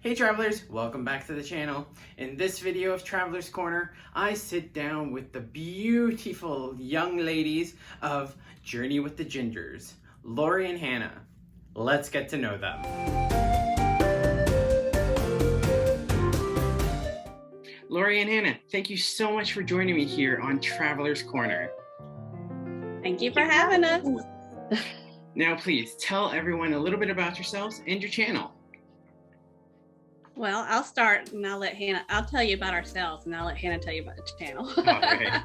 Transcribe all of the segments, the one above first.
Hey travelers, welcome back to the channel. In this video of Traveler's Corner, I sit down with the beautiful young ladies of Journey with the Gingers, Laurie and Hannah. Let's get to know them. Laurie and Hannah, thank you so much for joining me here on Traveler's Corner. Thank you for having us. Now please tell everyone a little bit about yourselves and your channel. Well, I'll start and I'll tell you about ourselves and I'll let Hannah tell you about the channel. Right.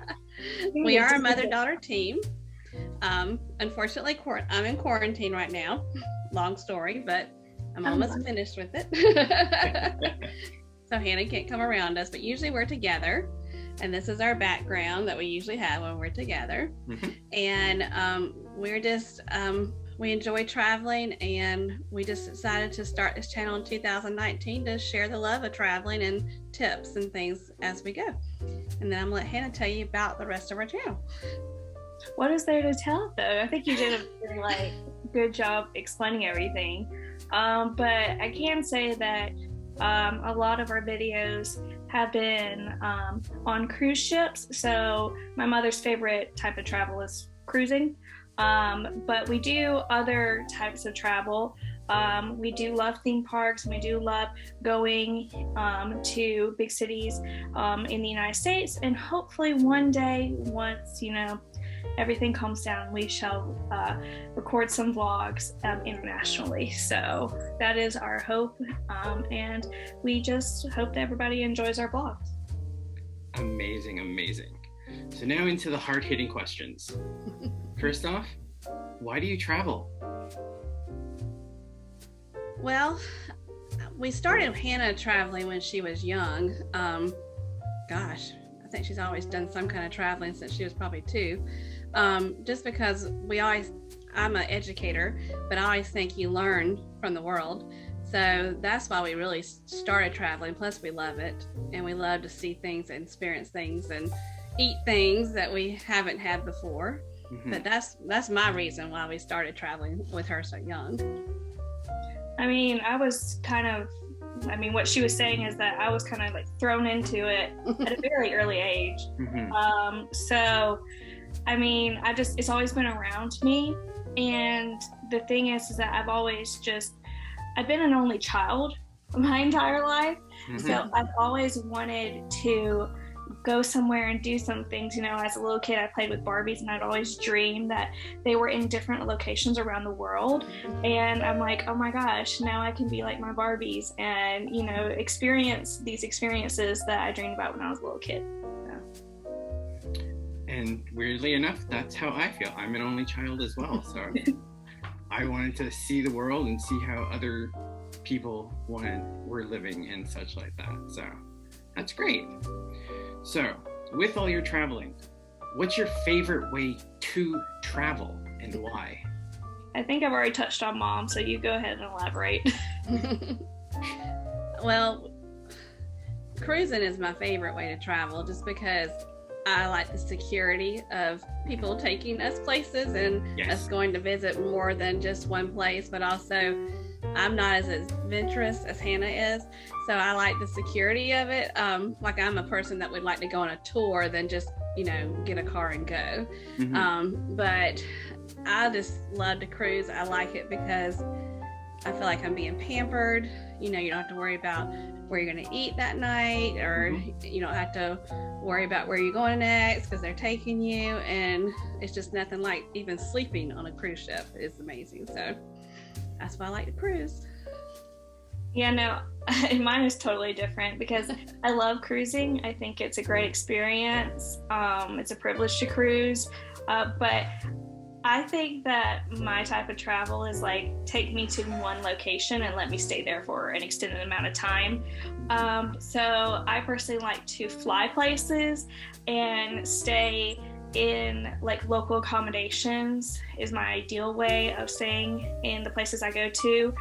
We are a mother-daughter team. Unfortunately, I'm in quarantine right now. Long story, but I'm almost finished with it. So Hannah can't come around us, but usually we're together. And this is our background that we usually have when we're together. Mm-hmm. And we're just, we enjoy traveling, and we just decided to start this channel in 2019 to share the love of traveling and tips and things as we go. And then I'm gonna let Hannah tell you about the rest of our channel. What is there to tell though? I think you did a very good job explaining everything. But I can say that a lot of our videos have been on cruise ships. So my mother's favorite type of travel is cruising. But we do other types of travel. We do love theme parks, and we do love going to big cities in the United States. And hopefully one day, once everything calms down, we shall record some vlogs internationally. So that is our hope, and we just hope that everybody enjoys our vlogs. Amazing, amazing. So now into the hard-hitting questions. First off, why do you travel? Well, we started Hannah traveling when she was young. Gosh, I think she's always done some kind of traveling since she was probably 2. Just because I'm an educator, but I always think you learn from the world. So that's why we really started traveling. Plus we love it, and we love to see things and experience things and eat things that we haven't had before. Mm-hmm. But that's my reason why we started traveling with her so young. I mean, what she was saying is that I was kind of like thrown into it at a very early age. Mm-hmm. So, I mean, it's always been around me. And the thing is that I've been an only child my entire life. Mm-hmm. So I've always wanted to go somewhere and do some things. As a little kid, I played with Barbies, and I'd always dreamed that they were in different locations around the world. And I'm like, oh my gosh, now I can be like my Barbies and, experience these experiences that I dreamed about when I was a little kid. So. And weirdly enough, that's how I feel. I'm an only child as well. So I wanted to see the world and see how other people were living and such like that. So that's great. So, with all your traveling, what's your favorite way to travel and why? I think I've already touched on Mom, so you go ahead and elaborate. Well, cruising is my favorite way to travel, just because I like the security of people taking us places and us going to visit more than just one place, but also I'm not as adventurous as Hannah is, so I like the security of it. Like I'm a person that would like to go on a tour than just, get a car and go. Mm-hmm. But I just love to cruise. I like it because I feel like I'm being pampered. You don't have to worry about where you're going to eat that night, or you don't have to worry about where you're going next because they're taking you. And it's just nothing like even sleeping on a cruise ship is amazing. So that's why I like to cruise. Yeah, no, mine is totally different because I love cruising. I think it's a great experience. It's a privilege to cruise. But I think that my type of travel is like, take me to one location and let me stay there for an extended amount of time. So I personally like to fly places and stay in like local accommodations is my ideal way of staying in the places I go to.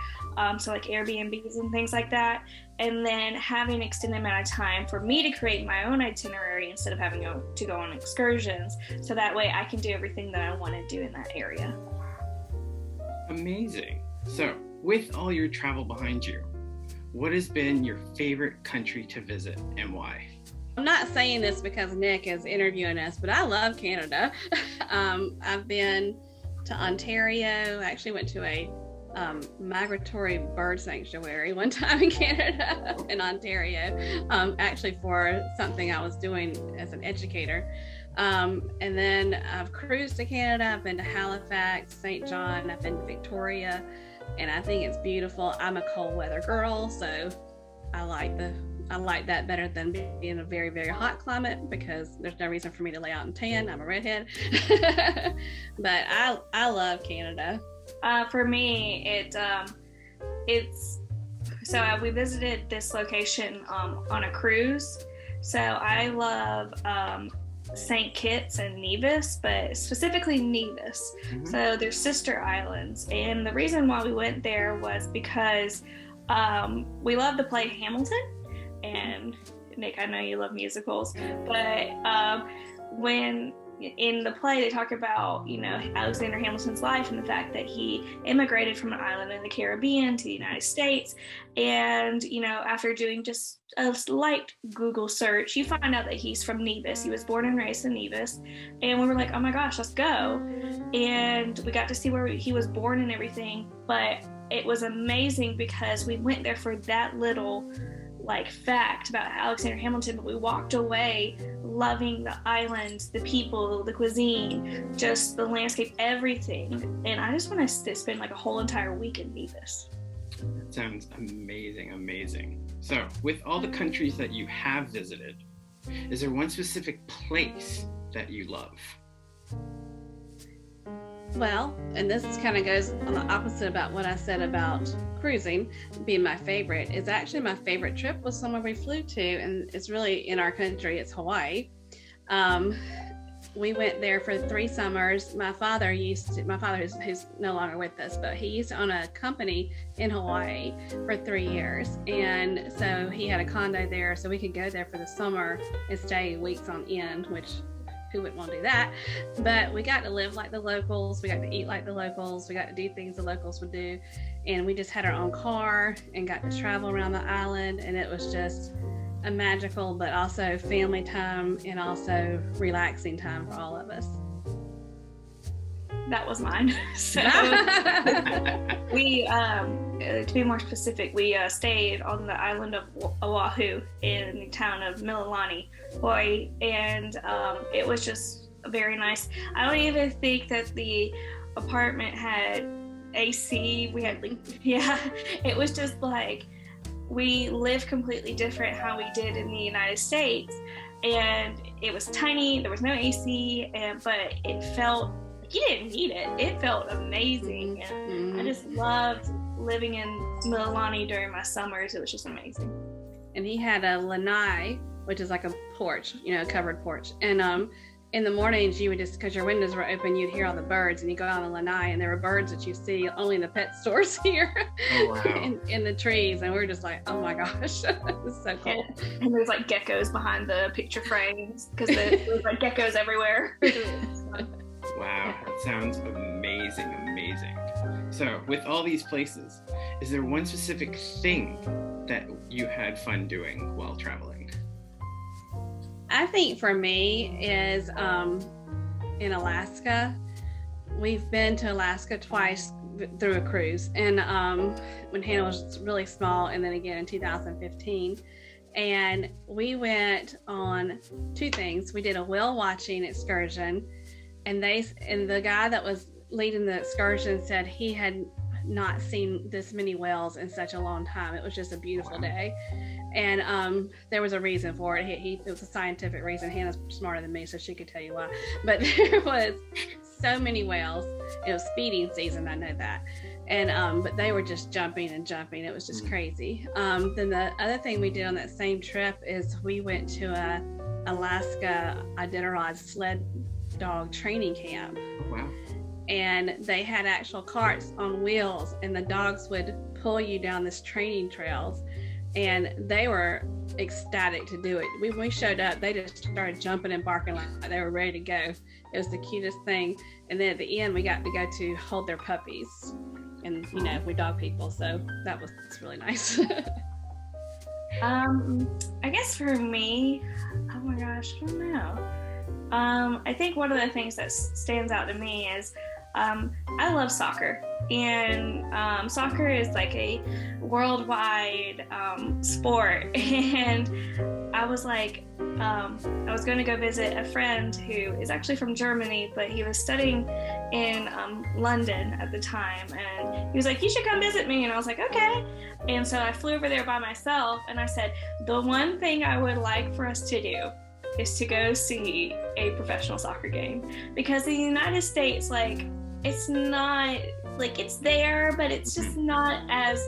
So like Airbnbs and things like that. And then having an extended amount of time for me to create my own itinerary instead of having to go on excursions. So that way I can do everything that I want to do in that area. Amazing. So with all your travel behind you, what has been your favorite country to visit and why? I'm not saying this because Nick is interviewing us, but I love Canada. I've been to Ontario. I actually went to a migratory bird sanctuary one time in Canada, in Ontario, actually for something I was doing as an educator. And then I've cruised to Canada. I've been to Halifax, St. John. I've been to Victoria, and I think it's beautiful. I'm a cold weather girl, so I like that better than being in a very, very hot climate, because there's no reason for me to lay out and tan. I'm a redhead. But I love Canada. For me, we visited this location on a cruise. So I love St. Kitts and Nevis, but specifically Nevis. Mm-hmm. So they're sister islands. And the reason why we went there was because we love to play Hamilton. And Nick, I know you love musicals, but when in the play they talk about, Alexander Hamilton's life and the fact that he immigrated from an island in the Caribbean to the United States. And, after doing just a light Google search, you find out that he's from Nevis. He was born and raised in Nevis. And we were like, oh my gosh, let's go. And we got to see where he was born and everything. But it was amazing because we went there for that little fact about Alexander Hamilton, but we walked away loving the islands, the people, the cuisine, just the landscape, everything. And I just want to spend a whole entire week in Nevis. That sounds amazing. So with all the countries that you have visited, is there one specific place that you love? Well, and this kind of goes on the opposite about what I said about cruising being my favorite, is actually my favorite trip was somewhere we flew to, and it's really in our country. It's Hawaii. We went there for 3 summers. My father who's no longer with us, but he used to own a company in Hawaii for 3 years. And so he had a condo there, so we could go there for the summer and stay weeks on end, which who wouldn't want to do that? But we got to live like the locals. We got to eat like the locals. We got to do things the locals would do. And we just had our own car and got to travel around the island. And it was just a magical, but also family time and also relaxing time for all of us. That was mine. So we, to be more specific, we stayed on the island of Oahu in the town of Mililani, Hawaii, and it was just very nice. I don't even think that the apartment had AC. We had it was just we lived completely different how we did in the United States, and it was tiny. There was no AC, but it felt you didn't need it. It felt amazing. And I just loved living in Mililani during my summers. It was just amazing. And he had a lanai, which is like a porch, a covered porch. And in the mornings, you would just, because your windows were open, you'd hear all the birds, and you go on the lanai, and there were birds that you see only in the pet stores here. Oh, wow. in the trees. And we were just like, oh my gosh, it's so cool. And there's geckos behind the picture frames because there's geckos everywhere. Wow, that sounds amazing. So, with all these places, is there one specific thing that you had fun doing while traveling? I think for me is in Alaska. We've been to Alaska twice through a cruise, and when Hannah was really small, and then again in 2015. And we went on 2 things. We did a whale watching excursion. And the guy that was leading the excursion said he had not seen this many whales in such a long time. It was just a beautiful day. And there was a reason for it. It was a scientific reason. Hannah's smarter than me, so she could tell you why. But there was so many whales. It was feeding season, I know that. And but they were just jumping. It was just crazy. Then the other thing we did on that same trip is we went to a Alaska Iditarod sled dog training camp. Wow. And they had actual carts on wheels, and the dogs would pull you down this training trails, and they were ecstatic to do it. When we showed up, they just started jumping and barking like they were ready to go. It was the cutest thing. And then at the end, we got to go to hold their puppies, and we dog people, so that was really nice. I guess for me, oh my gosh, I don't know. I think one of the things that stands out to me is I love soccer, and soccer is like a worldwide sport. And I was like, I was going to go visit a friend who is actually from Germany, but he was studying in London at the time, and he was like, you should come visit me. And I was like, okay. And so I flew over there by myself, and I said, the one thing I would like for us to do is to go see a professional soccer game, because the United States, like, it's not like, it's there, but it's just not as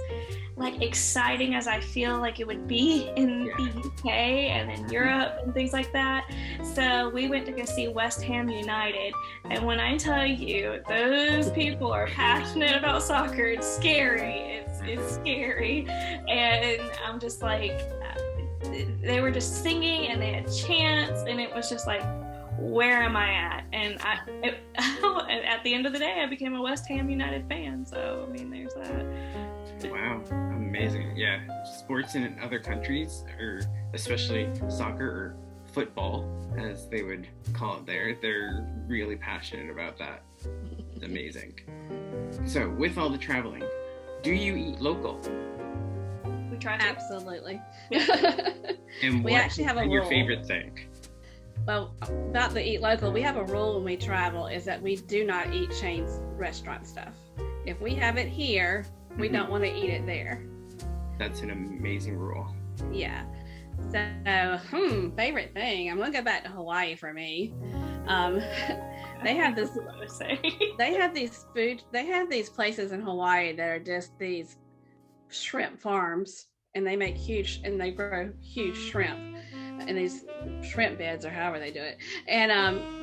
like exciting as I feel like it would be in the UK and in Europe and things like that. So we went to go see West Ham United, and when I tell you those people are passionate about soccer, it's scary. It's scary. And I'm just like, they were just singing and they had chants, and it was just like, where am I at? And at the end of the day, I became a West Ham United fan. So I mean, there's that. Wow, amazing. Yeah, sports in other countries, or especially soccer or football, as they would call it there, they're really passionate about that. It's amazing. So with all the traveling, do you eat local? We try to. Absolutely. And we actually have a rule. Your favorite thing? Well, about the eat local, we have a rule when we travel, is that we do not eat chain restaurant stuff. If we have it here, we don't want to eat it there. That's an amazing rule. Yeah. So, favorite thing. I'm gonna go back to Hawaii for me. They have this. They have these places in Hawaii that are just these shrimp farms, and they grow huge shrimp in these shrimp beds, or however they do it. And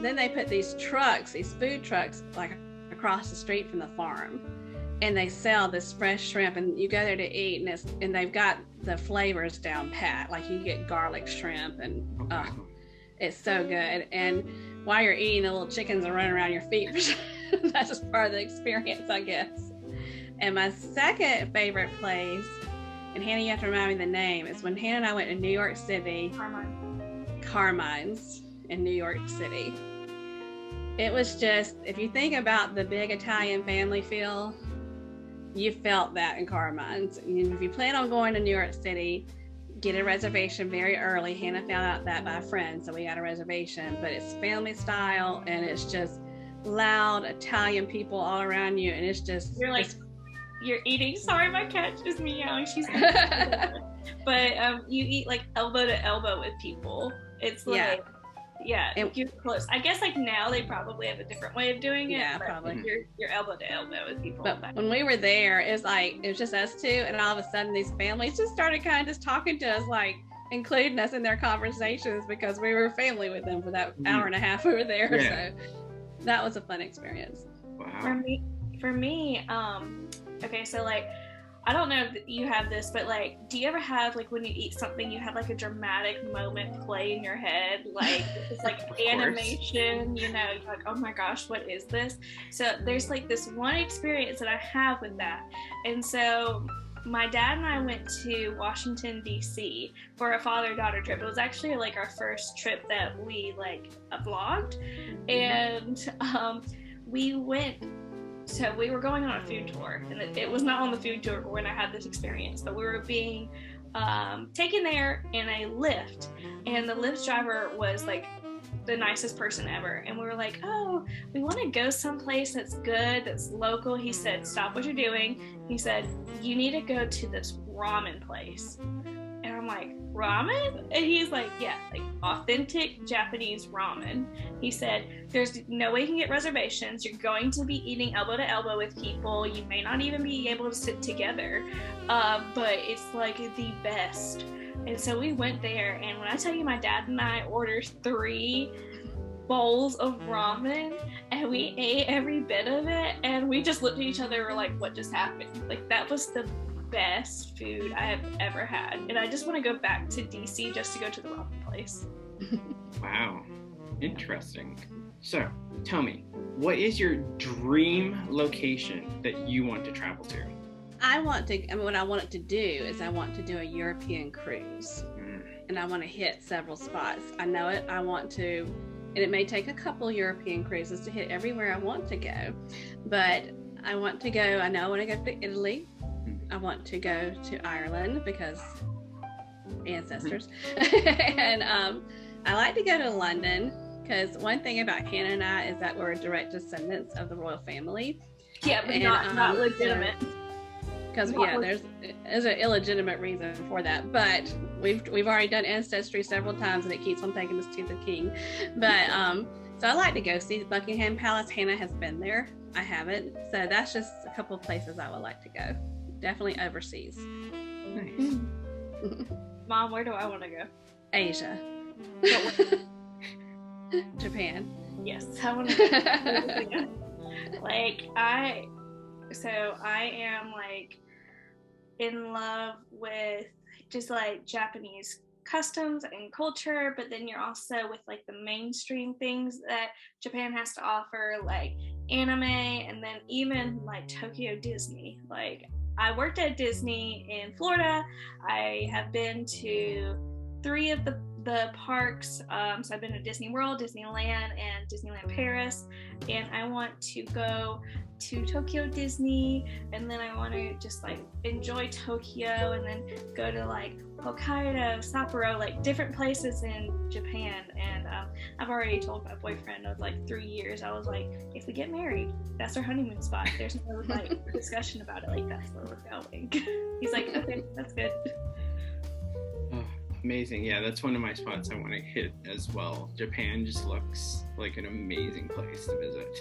then they put these food trucks, like across the street from the farm, and they sell this fresh shrimp, and you go there to eat, and they've got the flavors down pat. Like, you get garlic shrimp, and it's so good. And while you're eating, the little chickens are running around your feet. That's just part of the experience, I guess. And my second favorite place, and Hannah, you have to remind me the name, is when Hannah and I went to New York City. Carmine's in New York City. It was just, if you think about the big Italian family feel, you felt that in Carmine's. And if you plan on going to New York City, get a reservation very early. Hannah found out that by a friend, so we got a reservation. But it's family style, and it's just loud Italian people all around you, and it's just, you're eating. Sorry, my cat is meowing. She's but you eat like elbow to elbow with people. It's like, you're close. I guess like now they probably have a different way of doing it. Yeah, probably. You're elbow to elbow with people. But when we were there, it was just us two, and all of a sudden these families just started kind of just talking to us, like including us in their conversations, because we were family with them for that hour and a half we were there. Yeah. So that was a fun experience. Wow. For me, okay, so like, I don't know if you have this, but like, do you ever have, like, when you eat something, you have like a dramatic moment play in your head? Like, it's like animation, you're like, oh my gosh, what is this? So there's like this one experience that I have with that. And so my dad and I went to Washington, D.C. for a father-daughter trip. It was actually like our first trip that we like vlogged. And we went. So we were going on a food tour, and it was not on the food tour when I had this experience, but we were being taken there in a Lyft, and the Lyft driver was like the nicest person ever. And we were like, oh, we want to go someplace that's good, that's local. He said, stop what you're doing. He said, you need to go to this ramen place. And I'm like, ramen? And he's like, yeah, like authentic Japanese ramen. He said, there's no way you can get reservations. You're going to be eating elbow to elbow with people. You may not even be able to sit together, but it's like the best. And so we went there, and when I tell you, my dad and I ordered 3 bowls of ramen, and we ate every bit of it, and we just looked at each other and were like, what just happened? Like, that was the best food I have ever had, and I just want to go back to DC just to go to the ramen place. Wow, interesting. So tell me, what is your dream location that you want to travel to? what I want it to do is I want to do a European cruise, and I want to hit several spots. I know it. I want to, and it may take a couple European cruises to hit everywhere I want to go, but I want to go. I know I want to go to Italy. I want to go to Ireland because ancestors, and I like to go to London because one thing about Hannah and I is that we're direct descendants of the royal family. Yeah, but not legitimate. Because there's an illegitimate reason for that, but we've already done ancestry several times, and it keeps on taking us to the king. But so I like to go see Buckingham Palace. Hannah has been there. I haven't, so that's just a couple of places I would like to go. Definitely overseas. Nice. Mom, where do I want to go? Asia. Japan. Yes, I want to go. I am like in love with just like Japanese customs and culture, but then you're also with like the mainstream things that Japan has to offer, like anime, and then even like Tokyo Disney. Like, I worked at Disney in Florida. I have been to 3 of the parks. So I've been to Disney World, Disneyland, and Disneyland Paris. And I want to go to Tokyo Disney, and then I want to just like enjoy Tokyo, and then go to like Hokkaido, Sapporo, like different places in Japan. And I've already told my boyfriend of like 3 years, I was like, if we get married, that's our honeymoon spot. There's no like discussion about it, like that's where we're going. He's like, okay, that's good. Oh, amazing. Yeah, that's one of my spots I want to hit as well. Japan just looks like an amazing place to visit.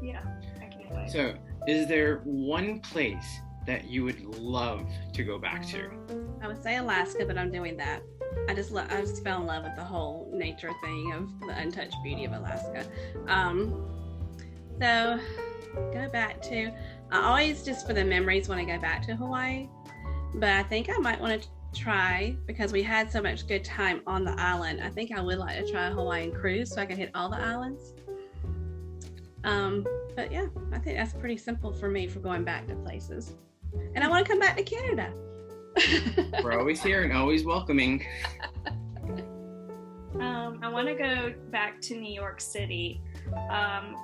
Yeah, I can't wait. So, is there one place that you would love to go back to? I would say Alaska, but I'm doing that. I just fell in love with the whole nature thing of the untouched beauty of Alaska. So go back to, I always just for the memories want to go back to Hawaii, but I think I might want to try, because we had so much good time on the island, I think I would like to try a Hawaiian cruise so I can hit all the islands. But yeah, I think that's pretty simple for me for going back to places. And I want to come back to Canada. We're always here and always welcoming. I want to go back to New York City.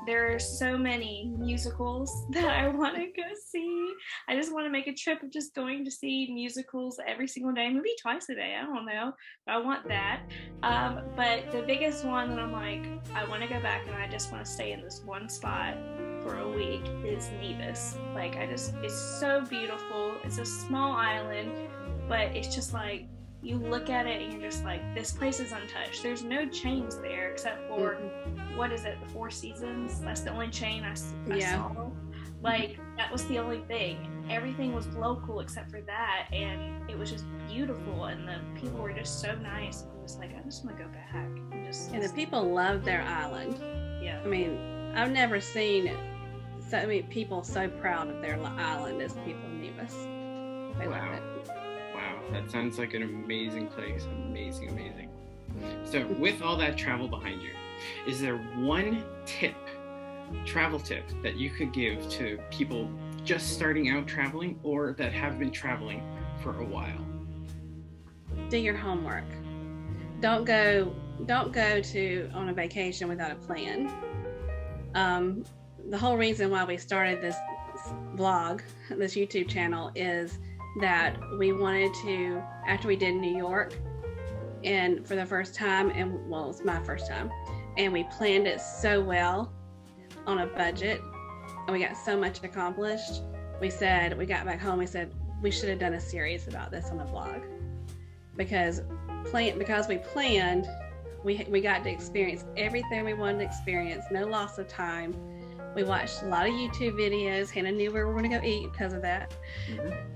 There are so many musicals that I want to go see. I just want to make a trip of just going to see musicals every single day, maybe twice a day. I don't know, but I want that. But the biggest one that I'm like, I want to go back and I just want to stay in this one spot for a week is Nevis. Like, it's so beautiful. It's a small island, but it's just like, you look at it and you're just like, this place is untouched. There's no chains there except for, what is it, the Four Seasons? That's the only chain I saw. Like, that was the only thing. Everything was local except for that, and it was just beautiful, and the people were just so nice. I was like, I just want to go back. And the people love their island. Yeah. I mean, I've never seen so many people so proud of their island as people in Nevis. They love it. Wow, that sounds like an amazing place. Amazing. So with all that travel behind you, is there one travel tip that you could give to people just starting out traveling or that have been traveling for a while? Do your homework. Don't go on a vacation without a plan. The whole reason why we started this vlog, this YouTube channel, is that we wanted to, after we did New York, and for the first time, and well, it was my first time, and we planned it so well on a budget, and we got so much accomplished. We got back home, we said we should have done a series about this on a vlog, because we planned, we got to experience everything we wanted to experience, no loss of time. We watched a lot of YouTube videos. Hannah knew where we were going to go eat because of that.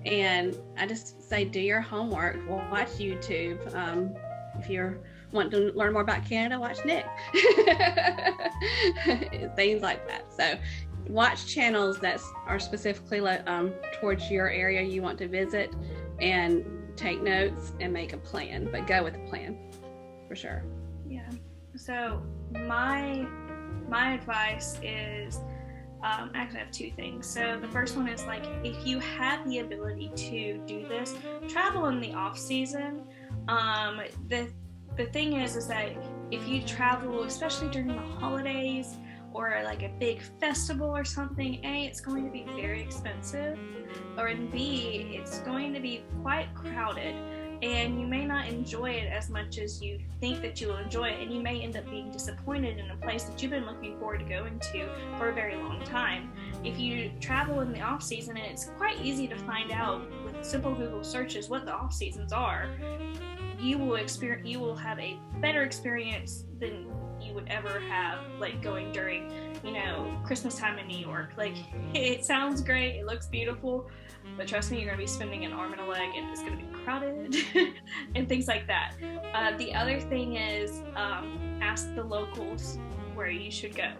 And I just say, do your homework. Watch YouTube. If you want to learn more about Canada, watch Nick. Things like that. So watch channels that are specifically towards your area you want to visit, and take notes and make a plan. But go with a plan, for sure. Yeah. So my advice is Actually, I have two things. So the first one is like, if you have the ability to do this, travel in the off season. The thing is that if you travel, especially during the holidays or like a big festival or something, A, it's going to be very expensive, or B, it's going to be quite crowded, and you may not enjoy it as much as you think that you will enjoy it, and you may end up being disappointed in a place that you've been looking forward to going to for a very long time. If you travel in the off season, and it's quite easy to find out with simple Google searches what the off seasons are, you will have a better experience than you would ever have like going during, Christmas time in New York. Like, it sounds great, it looks beautiful, but trust me, you're going to be spending an arm and a leg, and it's going to be crowded and things like that. The other thing is, ask the locals where you should go.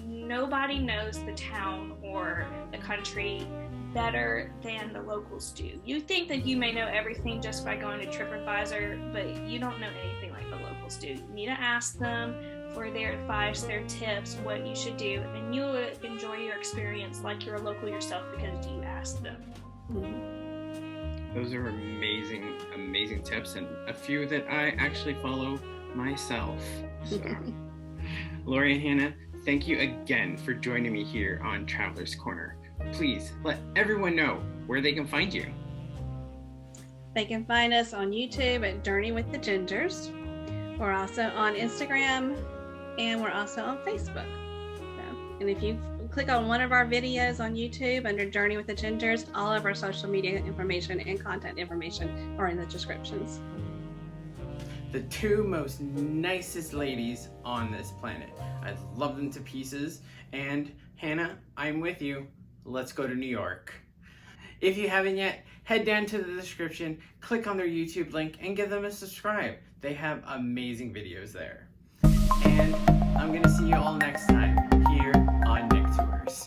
Nobody knows the town or the country better than the locals do. You think that you may know everything just by going to TripAdvisor, but you don't know anything like the locals do. You need to ask them for their advice, their tips, what you should do, and you'll enjoy your experience like you're a local yourself because you asked them. Those are amazing tips, and a few that I actually follow myself. So, Laurie and Hannah, thank you again for joining me here on Traveler's Corner. Please let everyone know where they can find you. They can find us on YouTube at Journey with the Gingers. We're also on Instagram, and we're also on Facebook. And if you click on one of our videos on YouTube under Journey with the Gingers, all of our social media information and contact information are in the descriptions. The two most nicest ladies on this planet. I love them to pieces. And Hannah, I'm with you. Let's go to New York. If you haven't yet, head down to the description, click on their YouTube link, and give them a subscribe. They have amazing videos there. And I'm gonna see you all next time.